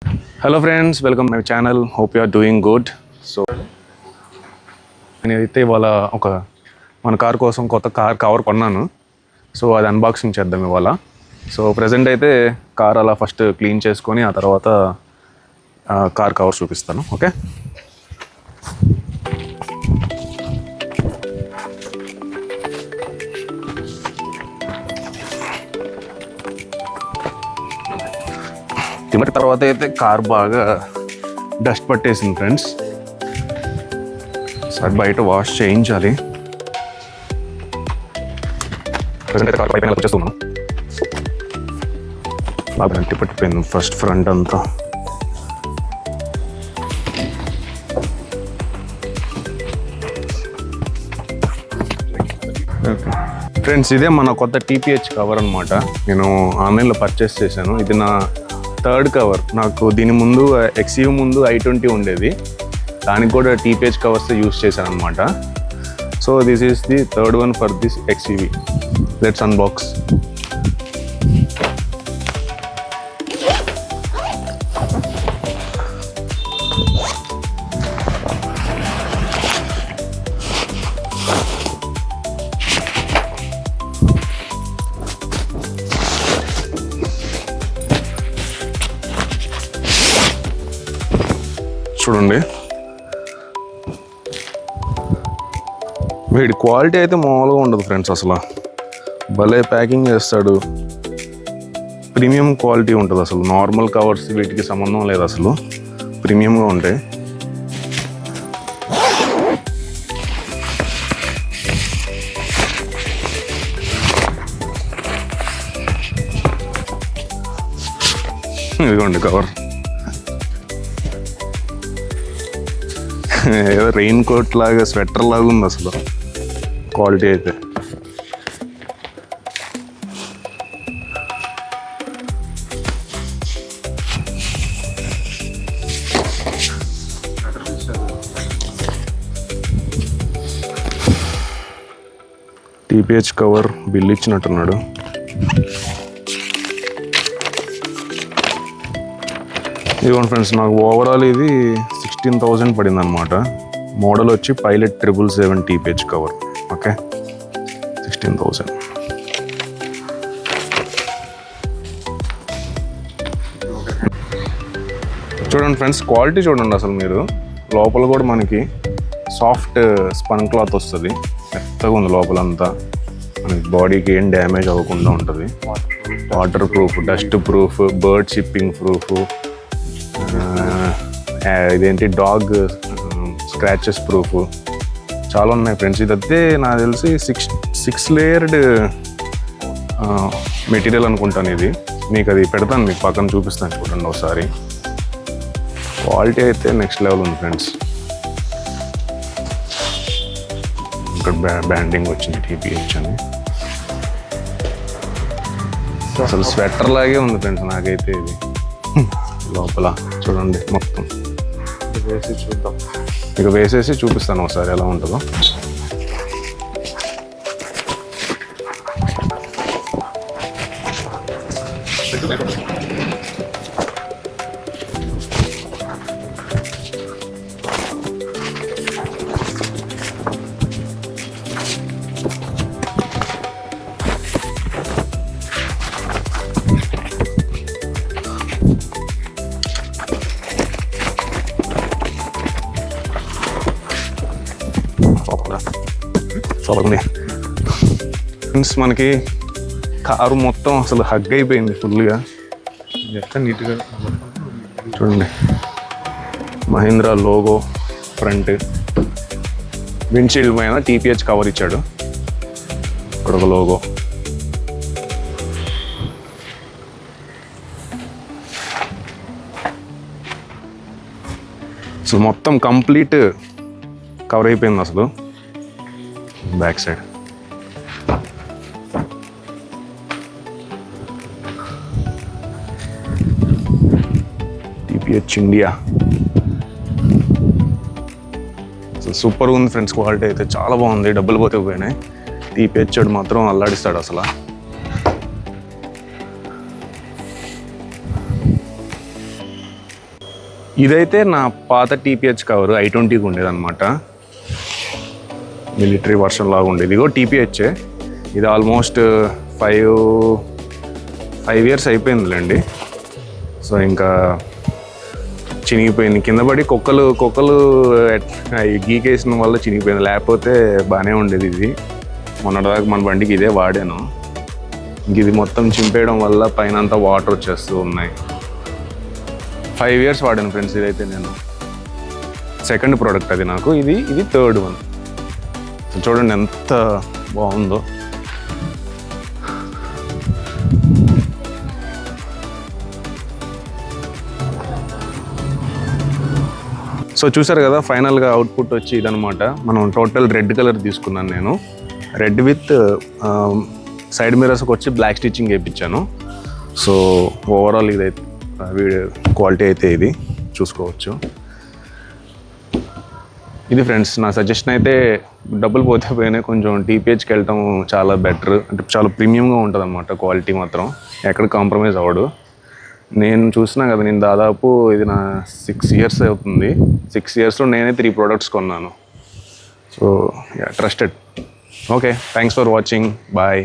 Hello friends, welcome to my channel. Hope you are doing good. So నేనైతే ఇవాళ మన car కోసం కొత్త కార్ కవర్ కొన్నాను. సో అది అన్బాక్సింగ్ చేద్దాం ఇవాళ. సో ప్రెజెంట్ అయితే కార్ అలా ఫస్ట్ క్లీన్ చేసుకొని ఆ తర్వాత కార్ కవర్ చూపిస్తాను. ఓకే, తిమ్మటి తర్వాత అయితే కార్ బాగా డస్ట్ పట్టేసింది ఫ్రెండ్స్. సరే బయట వాష్ చేయించాలి. ప్రజెంట్ అయితే కార్ పైన వచ్చేస్తున్నాను. బాగా గంటి పట్టిపోయింది ఫస్ట్ ఫ్రంట్ అంతా. ఫ్రెండ్స్ ఇదే మన కొత్త టీపీహెచ్ కవర్ అనమాట. నేను ఆన్లైన్లో పర్చేస్ చేశాను. ఇది నా థర్డ్ కవర్. నాకు దీని ముందు XEV ముందు i20 ఉండేది, దానికి కూడా టీపీహెచ్ కవర్స్ యూస్ చేశాను అనమాట. So this is the third one for this XEV. Let's unbox. చూడండి, వీడి క్వాలిటీ అయితే మామూలుగా ఉండదు ఫ్రెండ్స్. అసలు భలే ప్యాకింగ్ చేస్తాడు. ప్రీమియం క్వాలిటీ ఉంటుంది. అసలు నార్మల్ కవర్స్ వీటికి సంబంధం లేదు, అసలు ప్రీమియంగా ఉంటాయి. ఇదిగోండి కవర్. ఏదో రెయిన్ కోట్ లాగా, స్వెటర్ లాగా ఉంది అసలు క్వాలిటీ అయితే. టీపీహెచ్ కవర్ బిల్ ఇచ్చినట్టున్నాడు. ఇదిగోండి ఫ్రెండ్స్, నాకు ఓవరాల్ ఇది 16,000 పడింది అనమాట. మోడల్ వచ్చి పైలట్ 777 టీపీహెచ్ కవర్. ఓకే, 16,000. చూడండి ఫ్రెండ్స్, క్వాలిటీ చూడండి. అసలు మీరు లోపల కూడా మనకి సాఫ్ట్ స్పన్ క్లాత్ వస్తుంది. మెత్తగా ఉంది లోపలంతా. మనకి బాడీకి ఏం డ్యామేజ్ అవ్వకుండా ఉంటుంది. Water proof, dust proof, bird shipping proof, ఇదేంటి డాగ్ స్క్రాచెస్ ప్రూఫ్, చాలా ఉన్నాయి ఫ్రెండ్స్. ఇదైతే నాకు తెలిసి సిక్స్ లేయర్డ్ మెటీరియల్ అనుకుంటాను. ఇది మీకు అది పెడతాను, మీకు పక్కన చూపిస్తాను చూడండి ఒకసారి. క్వాలిటీ అయితే నెక్స్ట్ లెవెల్ ఉంది ఫ్రెండ్స్. ఇక్కడ బ్యాండింగ్ వచ్చింది టీపీహెచ్ అని. అసలు స్వెటర్ లాగే ఉంది ఫ్రెండ్స్ నాకైతే ఇది. లోపల చూడండి మొత్తం. వేసి చూద్దాం, ఇక వేసేసి చూపిస్తాను ఒకసారి ఎలా ఉంటుందో. ఫ్రెండ్స్ మనకి కారు మొత్తం అసలు హగ్ అయిపోయింది ఫుల్గా. నీట్గా చూడండి, మహీంద్రా లోగో ఫ్రంట్. విండ్షీల్డ్ పైన టీపీహెచ్ కవర్ ఇచ్చాడు. ఇక్కడ ఒక లోగో. అసలు మొత్తం కంప్లీట్ కవర్ అయిపోయింది అసలు. Back side TPH India. సూపర్గా ఉంది ఫ్రెండ్స్. క్వాలిటీ అయితే చాలా బాగుంది. డబ్బులు పోతే పోయినాయి. TPH మాత్రం అల్లాడిస్తాడు అసలు. ఇదైతే నా పాత టీపీహెచ్ కవర్ i20కి ఉండేదన్నమాట. మిలిటరీ వర్షన్ లాగా ఉండేది. ఇగో టీపీహెచ్. ఇది ఆల్మోస్ట్ 5 ఇయర్స్ అయిపోయిందిలేండి. సో ఇంకా చినిగిపోయింది, కింద పడి కుక్కలు గీకేసిన వల్ల చినిగిపోయింది. లేకపోతే బాగానే ఉండేది. ఇది మొన్నటిదాకా మన బండికి ఇదే వాడాను. ఇంక ఇది మొత్తం చింపేయడం వల్ల పైన అంతా వాటర్ వచ్చేస్తూ ఉన్నాయి. 5 ఇయర్స్ వాడాను ఫ్రెండ్స్. ఇదైతే నేను సెకండ్ ప్రోడక్ట్ అది నాకు. ఇది థర్డ్ వన్. చూడండి ఎంత బాగుందో. సో చూసారు కదా, ఫైనల్గా అవుట్పుట్ వచ్చి ఇదనమాట. మనం టోటల్ రెడ్ కలర్ తీసుకున్నాను నేను. రెడ్ విత్ సైడ్ మిరర్స్కి వచ్చి బ్లాక్ స్టిచ్చింగ్ వేయించాను. సో ఓవరాల్ ఇదైతే క్వాలిటీ అయితే ఇది చూసుకోవచ్చు. ఇది ఫ్రెండ్స్ నా సజెషన్ అయితే. డబ్బులు పోతే పోయినాయి, కొంచెం టీపీహెచ్కి వెళ్ళటం చాలా బెటర్. అంటే చాలా ప్రీమియంగా ఉంటుంది అన్నమాట. క్వాలిటీ మాత్రం ఎక్కడ కాంప్రమైజ్ అవ్వడు. నేను చూసినా కదా, నేను దాదాపు ఇది నా 6 ఇయర్స్ అవుతుంది. 6 ఇయర్స్లో నేనే 3 ప్రోడక్ట్స్ కొన్నాను. So trusted. Okay, thanks for watching. Bye.